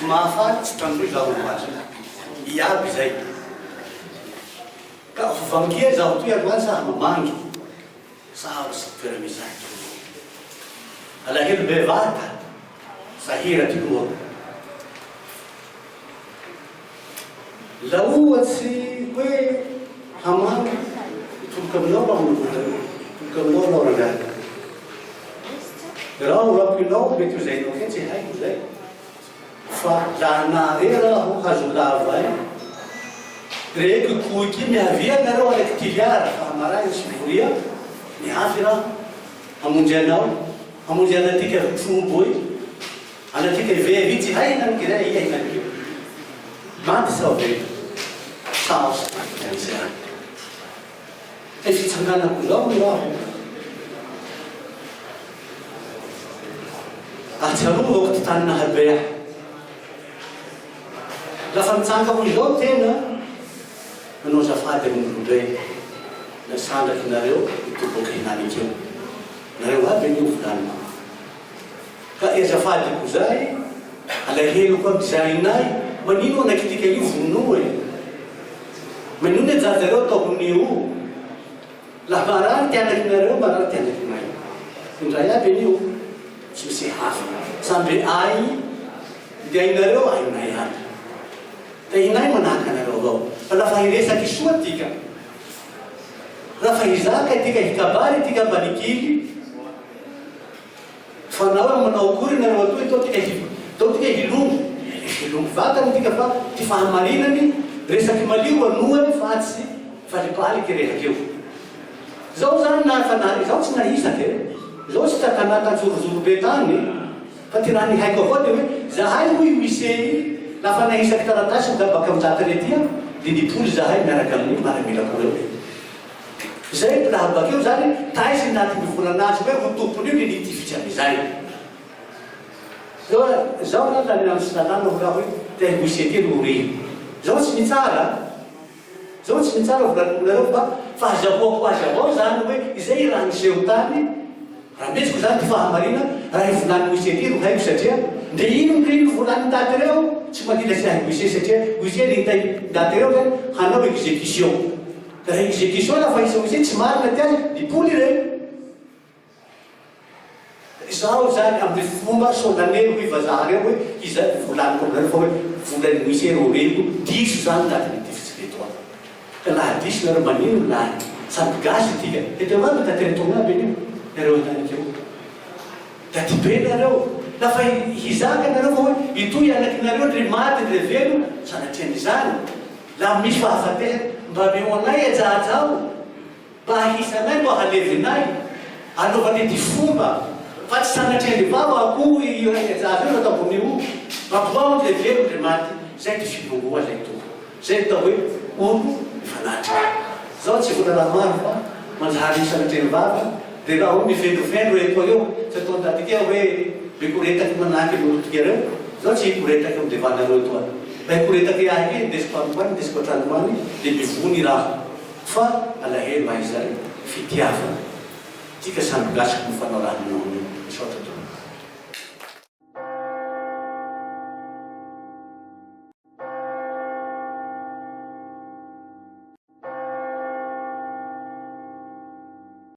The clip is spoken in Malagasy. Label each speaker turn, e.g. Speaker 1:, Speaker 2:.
Speaker 1: mahafaty tsy tandroy zaho azy iaby zay ka vankia zaho toy aloany saha mamangy saho sy toera mizay alahelo bevata sahira ty loha la ohatsy hoe hamangy toloka aminao toloka aminao lao rangahy raho rapinao mety ho zaynao ke tsy haiko zay fa la nare raho hazo lava ay reky koky mihavia nareo araiky tiliara fa hamaragny sy voria mihavy raho hamonjy anao hamonjy anatika fombo i anatika ivevy tsy haina mikiray ihaina io mandy sao ve sao sy e fitsanganako zao raho ahatsiarovako ty tany nahabea lafa mitsangako izao tena manao zafady amin'olombe nasandraky nareo itoboky hinanikeo nareo aby anio volaniko ka ezafadyko zay alaheloko aby zainay manino anakitika io vono e manino ejajareo ataonio laha marary tianaky nareo marary tianaky nay indray aby anio tsy misy hafa samby ay de ainareo ainay aby da inay manahaka anareo avao fa lafa hiresaky soa tika lafa hizaka tika hikabary tika mbanikily fa nao manao akory nareo atoy tao tika hilongo vatany tika fa ty fahamarinany resaky malio anoany fa tsy falipaliky resakeo zao zany nafanary zao tsy nahisaky zao tsy tatanatan-jorojoro be tany fa ty raha ny haiko avao de hoe zahay hoy misy lafa nahisaky taratasy da baka amin'jatany atia de nipoly zahay miaraka amin'ny maramila koreo zay laha bakeo zany taizy naty mivolanazy hoe ho tompony io le nitifitsy amizay zao na lany amy sy lalàna ho raha hoe te misy aty no ry zao tsy mitsara volan'olonareo fa fahazahoako azy avao zany hoe izay raha niseho tany raha metsiko zany ty fahamarina raha hivolany misy aty ro haiko satria nde ino mkrino volany daty reo tsy manila sy haiko misy satria misy nitay daty reo zany hanao exécution raha exécution lafa isa misy tsy marina ty azy nipoly reny zao zany amin'ny fomba solanelo hoe vazaha reo hoe iza volaniko fa hoe volany misy ro reko diso zany daty nitifitsy retoa ka laha diso nareo manino lahy samby gasy tika eteoavy tateretona aby anio nareo atanikeo da ty be nareo lafa hizaka nareo fa hoe itoy anaky nareo ndre maty ndre velo sanatriany zany laha misy fahafatesa mba meo anay ajajao mba ahisanay mba halevinay anaovany ty fomba fa tsy sanatriany vava akoho ajaja io atabonio mampiao ndre velo ndre maty zay ty filongoa zay to zay atao hoe olo mifanatry zao tsy vola raha maro fa manjary sanatriany vava de raha hoe mifendrofendro etoa eo tsy ataony tatikea hoe mikoretaky manahaky nolotika reo zao tsy hikoretaky amy devanareo toa la hikoretaky ahy indesiko anoany indesiko atranoany de mivony raha fa alahelo ahy zay fitiavana tika samby gasiko mifanao raha minao sotra